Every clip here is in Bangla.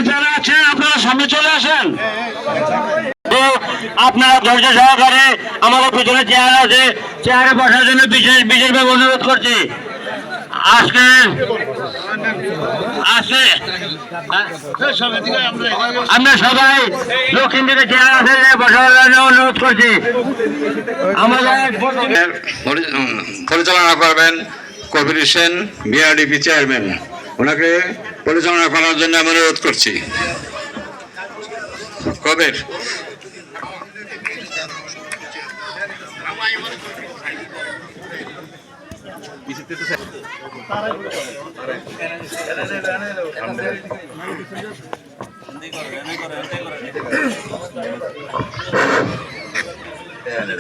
যারা আছেন আপনারা সামনে চলে আসেন। তো আপনারা ধৈর্য সহকারে আমাদের পিছনে চেয়ার আছে, চেয়ারে বসার জন্য বিশেষভাবে অনুরোধ করছি। আজকে আমরা সবাই দক্ষিণ দিকে চেয়ার আছে বসার জন্য অনুরোধ করছি। আমাদের পরিচালনা করবেন কবির হোসেন বিআরডিপি চেয়ারম্যান, ওনাকে পরিচালনা করার জন্য আমি অনুরোধ করছি। কবির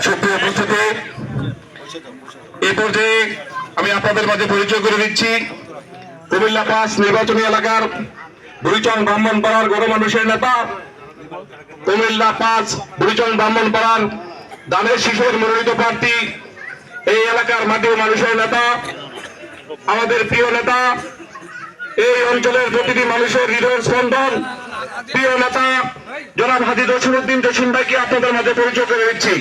সুপ্রিয় উপস্থিতি, এই পর্যায়ে আমি আপনাদের মাঝে পরিচয় করে দিচ্ছি কুমিল্লা ৫ নির্বাচনী এলাকার বুড়িচং ব্রাহ্মণপাড়ার গণ মানুষের নেতা, কুমিল্লা ৫ বুড়িচং ব্রাহ্মণপাড়ার দানের শিশুর মনোনীত প্রার্থী, এই এলাকার মাটি ও মানুষের নেতা, আমাদের প্রিয় নেতা, এই অঞ্চলের প্রতিটি মানুষের হৃদয়ের স্পন্দন, প্রিয় নেতা জনাব হাজী জসিমউদ্দিন জসিম ভাইকে আপনাদের মাঝে পরিচয় করে দিচ্ছি।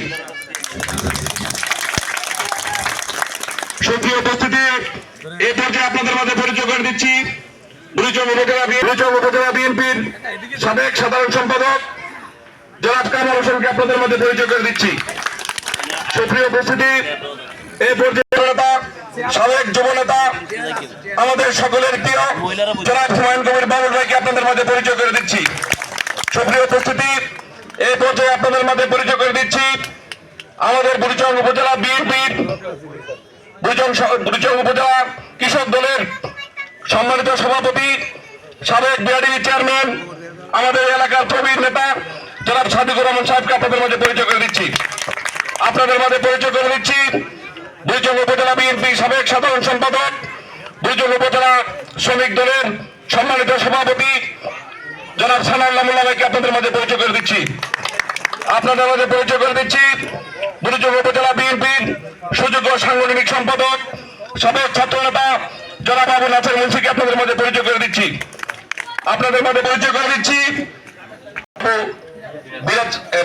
সুপ্রিয় উপস্থিতি, এই পর্যায়ে আপনাদের মাঝে পরিচয় করে দিচ্ছি বুড়িচং উপজেলা বিএনপির সাবেক সাধারণ সম্পাদক জনাব কামাল হোসেনকে আপনাদের মাঝে পরিচয় করে দিচ্ছি। সুপ্রিয় উপস্থিতি, এই পর্যায়ে নেতা, সাবেক যুব নেতা, আমাদের সকলের প্রিয় জনাব হুমায়ুন কবির বাবুল ভাইকে আপনাদের মাঝে পরিচয় করে দিচ্ছি। সুপ্রিয় উপস্থিতি, এই পর্যায়ে আপনাদের মাঝে পরিচয় করে দিচ্ছি আমাদের বুড়িচং উপজেলা বিএনপির বুড়িচং উপজেলা কৃষক দলের সম্মানিত সভাপতি, সাবেক বিআরডিপি চেয়ারম্যান, আমাদের এলাকার প্রবীণ নেতা জনাব সাদিকুর রহমান সাহেবকে আপনাদের মাঝে পরিচয় করে দিচ্ছি। আপনাদের মাঝে পরিচয় করে দিচ্ছি বুড়িচং উপজেলা বিএনপি সাবেক সাধারণ সম্পাদক, বুড়িচং উপজেলা শ্রমিক দলের সম্মানিত সভাপতি জনাব সানাউল্লাহ মোল্লা ভাইকে আপনাদের মাঝে পরিচয় করে দিচ্ছি। আপনাদের মাঝে পরিচয় করে দিচ্ছি বুড়িচং উপজেলা বিএনপির সুযোগ্য সাংগঠনিক সম্পাদক, সাবেক ছাত্র নেতা জনাব আবু নাসের মুন্সিকে আপনাদের মাঝে পরিচয় করে দিচ্ছি। আপনাদের মাঝে পরিচয় করে দিচ্ছি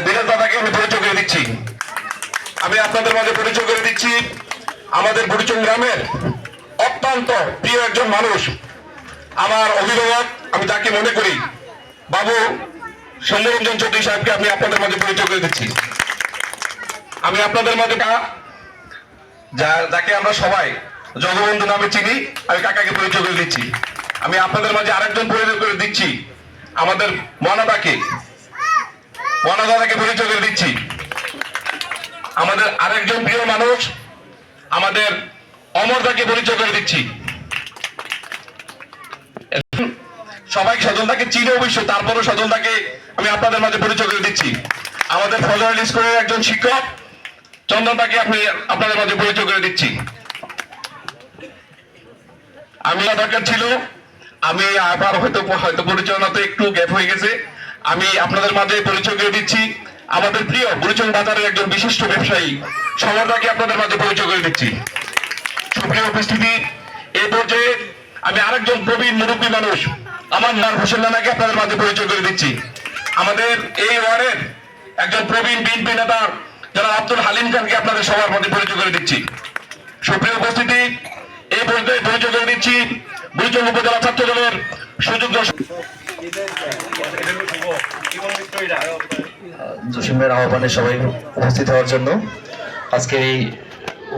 বিরাজ দাদাকে আমি পরিচয় করে দিচ্ছি। আমি আপনাদের মাঝে পরিচয় করে দিচ্ছি আমাদের বুড়িচং গ্রামের অত্যন্ত প্রিয় একজন মানুষ, আমার অভিভাবক, আমি তাকে মনে করি, বাবু সৌম্যরঞ্জন চৌধুরী সাহেবকে আমি আপনাদের মাঝে পরিচয় করে দিচ্ছি। আমি আপনাদের মাঝে যাকে আমরা সবাই জগবন্ধু নামে চিনি, আমি কাকাকে পরিচয় করে দিচ্ছি। আমি আপনাদের মাঝে আরেকজন পরিচয় করে দিচ্ছি আমাদের মনাদাকে পরিচয় করে দিচ্ছি। আমাদের আরেকজন প্রিয় মানুষ আমাদের অমরদাকে পরিচয় করে দিচ্ছি। সবাই সজলদাকে চিনে অবশ্য, তারপরও সজলদাকে আমি আপনাদের মাঝে পরিচয় করে দিচ্ছি। আমাদের ফজল স্কুলের একজন শিক্ষক চন্দনদাকে আপনাদের মাঝে পরিচয় করে দিচ্ছি। আমি দরকার ছিল, আমি আবার হয়তো পরিচয়নাতে একটু গ্যাপ হয়ে গেছে, আমি আপনাদের মাঝে পরিচয় করে দিচ্ছি আমাদের প্রিয় বুড়িচং বাজারের একজন বিশিষ্ট ব্যবসায়ী সমরদাকে আপনাদের মাঝে পরিচয় করে দিচ্ছি। সুপ্রিয় উপস্থিতি, এই পর্যায়ে আমি আরেকজন প্রবীণ মুরব্বী মানুষ আমার নাম হোসেন নানাকে আপনাদের মাঝে পরিচয় করে দিচ্ছি। আমাদের এই ওয়ার্ডের একজন প্রবীণ বিএনপি নেতা যারা আব্দুল হালিম খানকে আপনাদের সবার মধ্যে পরিচয় করে দিচ্ছি। সুপ্রিয় উপস্থিতি, এই পর্যায়ে পরিচয় করে দিচ্ছি বুড়িচং উপজেলা ছাত্র দলের সুযোগ্য জসিমের আহ্বানে সবাই উপস্থিত হওয়ার জন্য আজকে এই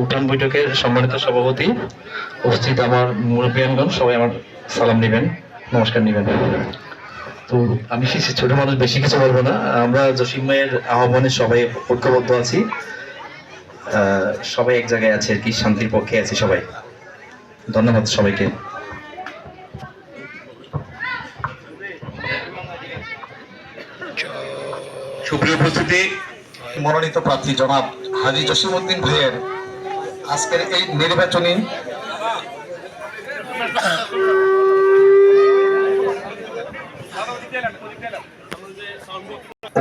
উঠান বৈঠকের সম্মানিত সভাপতি উপস্থিত আমার মুরব্বিয়ানগণ সবাই আমার সালাম নেবেন, নমস্কার নেবেন। তো আমি ছোট মানুষ, বেশি কিছু বলবো না। আমরা জসিমের আহ্বানে সবাই ঐক্যবদ্ধ আছি, সবাই এক জায়গায় আছে আর কি, শান্তির পক্ষে আছি সবাই। ধন্যবাদ সবাইকে। সুপ্রিয় উপস্থিতি, মনোনীত প্রার্থী জনাব হাজী জসিমউদ্দিন ভাইয়ের আজকের এই নির্বাচনী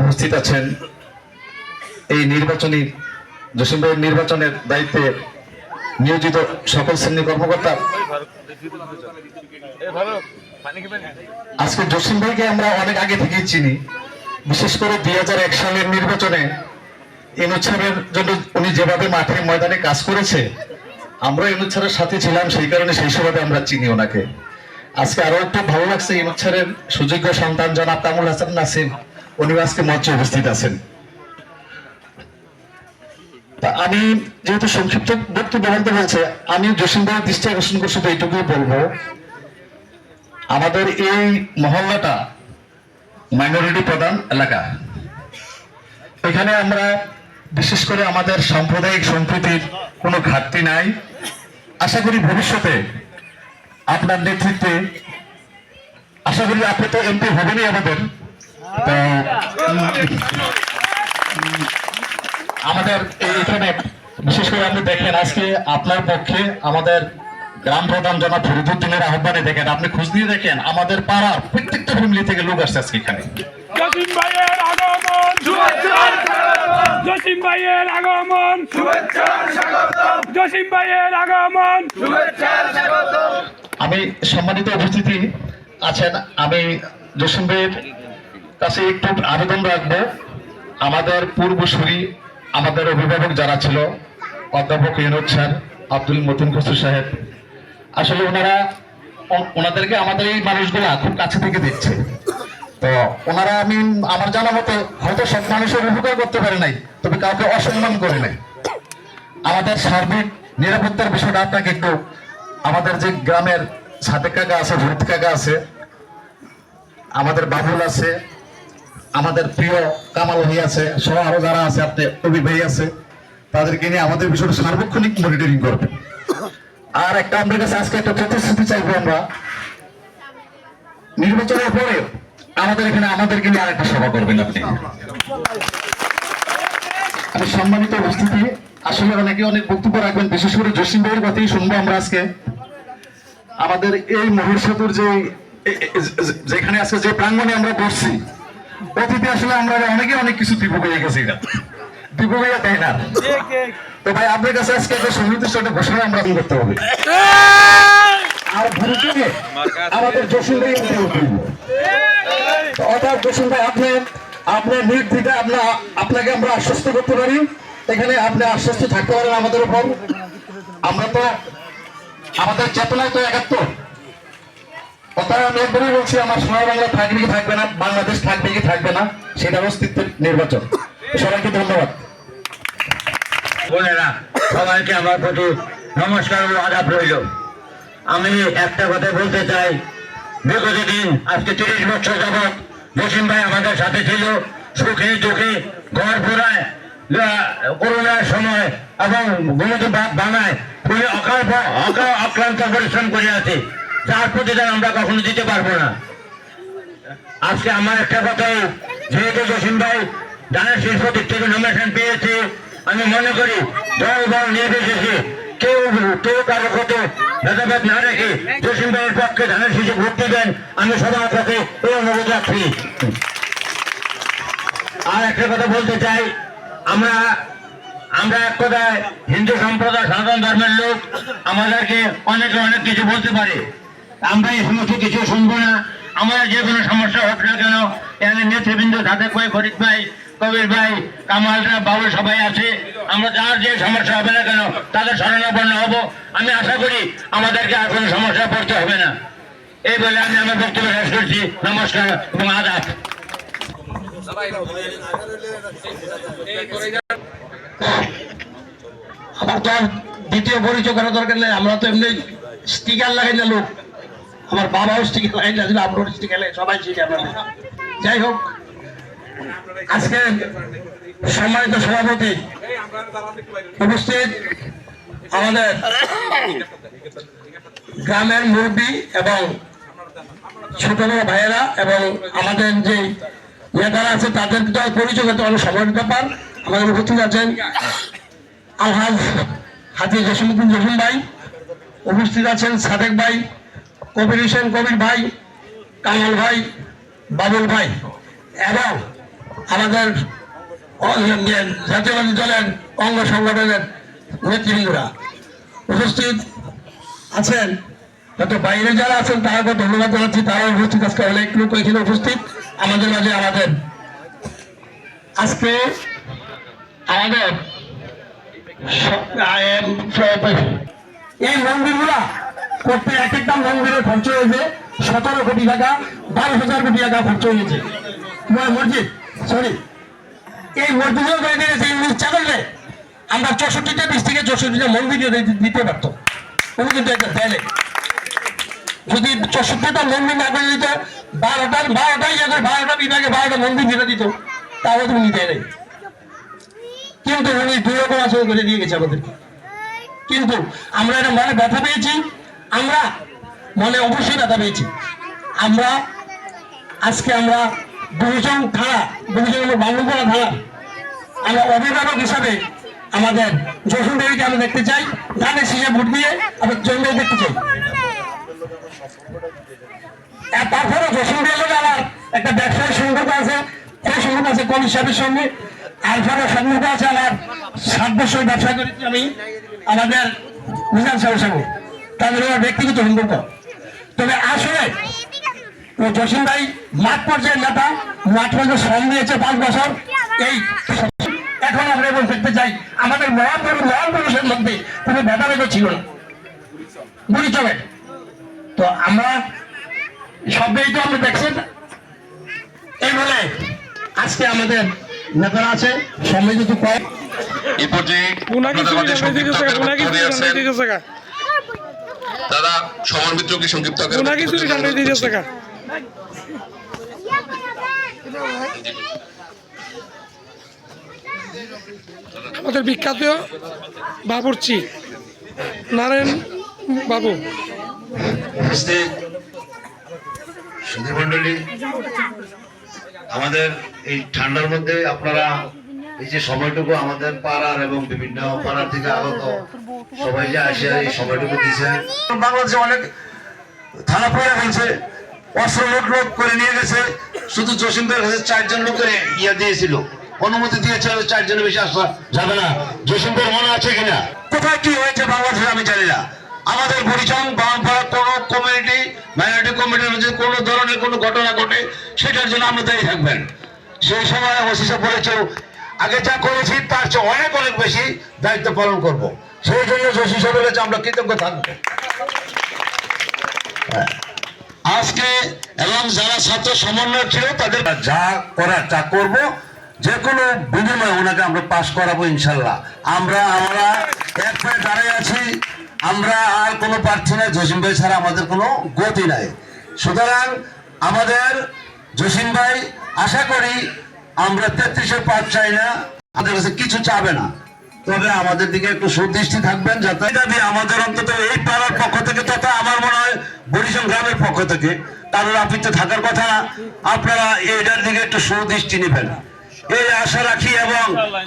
উপস্থিত আছেন এই নির্বাচনী জসিম ভাইয়ের নির্বাচনের দায়িত্বে নিয়োজিত সকল শ্রেণী কর্মকর্তা, আজকে জসিম ভাইকে আমরা অনেক আগে থেকেই চিনি। বিশেষ করে 2001 সালের নির্বাচনে ইনুজ সাহেবের জন্য উনি যেভাবে মাঠে ময়দানে কাজ করেছে, আমরা ইনুজ সাহেবের সাথে ছিলাম, সেই কারণে সেই সময় আমরা চিনি ওনাকে। আজকে আরো একটু ভালো লাগছে, ইনুজ সাহেবের সুযোগ্য সন্তান জনাব কামরুল হাসান নাসিম উনি আজকে মঞ্চে উপস্থিত আছেন। তা আমি যেহেতু সংক্ষিপ্ত বক্তব্য বলতে বলছে, আমি জসিম ভাইয়ের দৃষ্টি আকর্ষণ করছি, তো এইটুকুই বলবো, আমাদের এই মহল্লাটা মাইনরিটি প্রধান এলাকা। এখানে আমরা বিশেষ করে আমাদের সাম্প্রদায়িক সম্প্রীতির কোনো ঘাটতি নাই। আশা করি ভবিষ্যতে আপনার নেতৃত্বে, আশা করি আপনি তো এমপি হবেনই আমাদের, তো আমাদের এখানে বিশেষ করে আপনি দেখেন আজকে আপনার পক্ষে আমাদের গ্রাম প্রধান জনাব ফরিদুদ্দিনের আহ্বানে দেখেন, আপনি খোঁজ দিয়ে দেখেন আমাদের পাড়ার প্রত্যেকটা ফ্যামিলি থেকে লোক আসছে আজকে এখানে। জসিম ভাইয়ের আগমন শুভেচ্ছার স্বাগতম, জসিম ভাইয়ের আগমন শুভেচ্ছার স্বাগতম, জসিম ভাইয়ের আগমন শুভেচ্ছার স্বাগতম। আমি সম্মানিত উপস্থিতি আছেন, আমি জসিম ভাইয়ের কাছে একটু আবেদন রাখবো, আমাদের পূর্বসূরি আমাদের অভিভাবক যারা ছিল, অধ্যাপক ইনুজ স্যার, আব্দুল মতিন খসরু সাহেব, আসলে ওনাদেরকে আমাদের এই মানুষগুলা খুব কাছে থেকে দেখছে। তো ওনারা, আমি আমার জানা মতো হয়তো সব মানুষের উপকার করতে পারে নাই, তবে কাউকে অসম্মান করে নাই। আমাদের সার্বিক নিরাপত্তার বিষয়টা আপনাকে একটু, আমাদের যে গ্রামের সাদেক কাকা আছে, ভরত কাকা আছে, আমাদের বাবুল আছে, আমাদের প্রিয় কামাল ভাই আছে, সহ আরো যারা আছে, আপনি কবি ভাই আছে, তাদেরকে নিয়ে আমাদের বিষয়টা সার্বক্ষণিক মনিটরিং করবেন। আর একটা আমাদের কাছে আজকে একটা প্রতিশ্রুতি চাইবো, আমরা নির্বাচনের পরে আমাদের এখানে আমাদেরকে নিয়ে আরেকটা সভা করবেন আপনি। আমি সম্মানিত উপস্থিতি, আসলে অনেকে অনেক বক্তব্য রাখবেন, বিশেষ করে জসিম ভাইয়ের কথাই শুনবো আমরা আজকে। আমাদের এই মহির সেতুর যেখানে আছে, যে প্রাঙ্গণে আমরা বসছি, অতীতে আসলে আমরা অনেকে অনেক কিছু দিব হয়ে গেছি, দিব হইয়া তাই না। তো ভাই আপনার কাছে আজকে একটা সুনির্দিষ্ট একটা ঘোষণা আমরা করতে হবে, আর ভবিষ্যতে আমাদের জসিম ভাই অর্থাৎ জসিম ভাই আপনার নির্দ্বিধা আপনাকে আমরা আশ্বস্ত করতে পারি, এখানে আপনি আশ্বস্ত থাকতে পারেন আমাদের উপর। আমরা তো আমাদের চেতনায় তো একাত্তর, অর্থাৎ আমি একবারই বলছি, আমার সোনার বাংলা থাকবে কি থাকবে না, বাংলাদেশ থাকবে কি থাকবে না, সেটা অস্তিত্বের নির্বাচন। সবাইকে ধন্যবাদ। বোনেরা, সবাইকে আমার প্রতি নমস্কার ও আদাব রইল। আমি একটা কথা বলতে চাই, বিগত দিন আজকে 30 বছর যাবৎ জসিম ভাই আমাদের সাথে ছিল, সুখে দুঃখে, ঘর পোড়ায়, করোনার সময় এবং ঘুমতে ভাত বানায়, উনি অক্লান্ত পরিশ্রম করে আছে, যার প্রতিদান আমরা কখনো দিতে পারবো না। আজকে আমার একটা কথাই, যেহেতু জসিম ভাই দানের শিল্প দিক থেকে নমিনেশন পেয়েছে, আমি মনে করি দল বল নির্বিশেষে কেউ কারো কত ভেদাভেদ না রেখে জসিম ভাইয়ের পক্ষে ধানের শীষে ভোট দিবেন, আমি সবার কাছে এই অনুরোধ রাখছি। আর একটা কথা বলতে চাই, আমরা এক কথায় হিন্দু সম্প্রদায়, সনাতন ধর্মের লোক, আমাদেরকে অনেকে অনেক কিছু বলতে পারে, আমরা এই সমস্ত কিছু শুনবো না। আমাদের যে কোনো সমস্যা হোক না কেন, এখানে নেতৃবৃন্দ সাদেক ভাই, ফরিদ ভাই, কবির ভাই, কামালরা, বাবু সবাই আছে, আমরা যার যে সমস্যা হবে না কেন তাদের শরণাপন্ন হব। আমি আশা করি আমাদেরকে আর কোনো সমস্যা পড়তে হবে না। এই বলে আমি আমার বক্তব্য শেষ করছি। নমস্কার এবং আদাব। আমার তো আর দ্বিতীয় পরিচয় করা দরকার নেই, আমরা তো এমনি স্টিকার লাগাই না লোক, আমার বাবাও স্টিকার লাগাই না, আপনার স্টিকার লাগাই, সবাই স্টিকার লাগাই। যাই হোক, আজকে সম্মানিত সভাপতি উপস্থিত, আমাদের গ্রামের মুরব্বী এবং ছোট বড় ভাইয়েরা এবং আমাদের যে নেতারা আছে, তাদের তো পরিচয় করতে অনেক সময়ের ব্যাপার। আমাদের উপস্থিত আছেন আলহাজ হাজি জসিমউদ্দিন জসিম ভাই, উপস্থিত আছেন সাদেক ভাই, কবির হোসেন কবির ভাই, কামাল ভাই, বাবুল ভাই এবং আমাদের জাতীয়বাদী দলের অঙ্গ সংগঠনের নেতৃবৃন্দরা উপস্থিত আছেন, যত বাইরে যারা আছেন তারাকে ধন্যবাদ জানাচ্ছি, তারা উপস্থিত আজকে অনেক লোক এখানে উপস্থিত আমাদের মাঝে। আজকে আমাদের এই মন্দিরগুলা করতে এক একটা মন্দিরের খরচ হয়েছে 17 কোটি টাকা, 12,000 কোটি টাকা খরচ হয়েছে। মসজিদ সরি এই মসজিদেও করে দিয়েছে ইচ্ছা করলে আমরা 64টা ডিস্ট্রিক্টে 64টা মন্দির দিতে পারতো, উনি কিন্তু একটা দেয় নাই। যদি 64টা মন্দির না করে দিত, 12টা বিভাগে 12টা মন্দির দিতে দিত, তাহলে তুমি নিতে নেই। কিন্তু উনি 2 রকম আচরণ করে দিয়ে গেছে আমাদেরকে। কিন্তু আমরা এটা মনে ব্যথা পেয়েছি, আমরা মনে অবশ্যই ব্যথা পেয়েছি। আজকে আমরা দুজন বাংলাপাড়া থানা, আমরা অভিভাবক হিসাবে আমাদের যশোর দেবীকে আমরা দেখতে চাই, ধানের শীষে ভোট দিয়ে আমরা জন্মে দেখতে চাই। তারপরে যশোর দেবীর আমার একটা ব্যবসায়িক সংকট আছে, সেই সংকট আছে কবি সাহেবের সঙ্গে। আলফার সম্পর্ক আছে আমার 7 বছর ব্যবসা করেছি আমি আমাদের মিজান সাহেবের সঙ্গে, তাদের আমার ব্যক্তিগত সম্পর্ক। তবে আসলে জসিম ভাই মাঠ পর্যায়ের নেতা, মাঠ পর্যায়ে শ্রম দিয়েছে 5 বছর। এই এখন আমরা এবং দেখতে চাই আমাদের মহান পুরুষের মধ্যে কোনো ভেদাভেদ ছিল না, বুড়ি চলে। তো আমরা সবই তো আমরা দেখছেন, এই বলে আজকে আমাদের নেতারা আছে সময় যদি কম। এই পর্যায়ে আপনাদের মাঝে সংক্ষিপ্ত আকারে বক্তব্য দিয়েছেন দাদা সমর মিত্রকে সংক্ষিপ্ত আকারে আমাদের বিখ্যাত বাবুর্চি নারায়ণ বাবু। সুধী মন্ডলী, আমাদের এই ঠান্ডার মধ্যে আপনারা এই যে সময়টুকু আমাদের পাড়ার এবং বিভিন্ন পাড়ার থেকে আগত সবাই যে আসে এই সময়টুকু দিয়েছেন। বাংলাদেশে অনেক থানা পড়ে ফেলছে, অস্ত্র লোক করে নিয়ে গেছে। শুধু জসিমদের কাছে 4 জন লোকের দিয়েছিল, অনুমতি দিয়েছিল 4 জনের বেশি আসা যাবে না। জসিমদের মনে আছে কিনা? কোথায় কি হয়েছে বাংলাদেশে আমি জানি না। আমাদের পরিচয় বামপাড়া কোনো কমিউনিটি মাইনরিটি কমিটির মধ্যে কোনো ধরনের কোনো ঘটনা ঘটে সেটার জন্য আমরা দায়ী থাকবেন। সেই সময় অবশেষে বলেছে আগে যা করেছি তার চেয়ে অনেক বেশি দায়িত্ব পালন করব। সেই জন্য জসি সাহেব বলেছে আমরা কৃতজ্ঞ থাকবো আজকে। এবং যারা ছাত্র সমন্বয় ছিল তাদের যা করার তা করব, যে কোনো বিনিময়ে ওনাকে আমরা পাশ করাবো ইনশাল্লাহ। আমরা এক পায়ে দাঁড়িয়ে আছি, আমরা আর কোনো প্রার্থী নাই, জসিম ভাই ছাড়া আমাদের কোনো গতি নাই। সুতরাং আমাদের জসিম ভাই আশা করি আমরা 33-এর পার চাই না, আমাদের কাছে কিছু চাবে না, তবে আমাদের দিকে একটু সুদৃষ্টি থাকবেন। যাতে দাবি আমাদের অন্তত এই পাড়ার পক্ষ থেকে তথা আমার মনে হয় বরিশাল গ্রামের পক্ষ থেকে তাদের আপিতে থাকার কথা না, আপনারা এটার দিকে একটু সুদৃষ্টি নেবেন এই আশা রাখি। এবং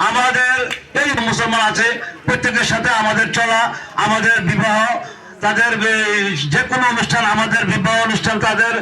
আমাদের এই মুসলমান আছে প্রত্যেকের সাথে আমাদের চলা, আমাদের বিবাহ, তাদের যে কোনো অনুষ্ঠান, আমাদের বিবাহ অনুষ্ঠান তাদের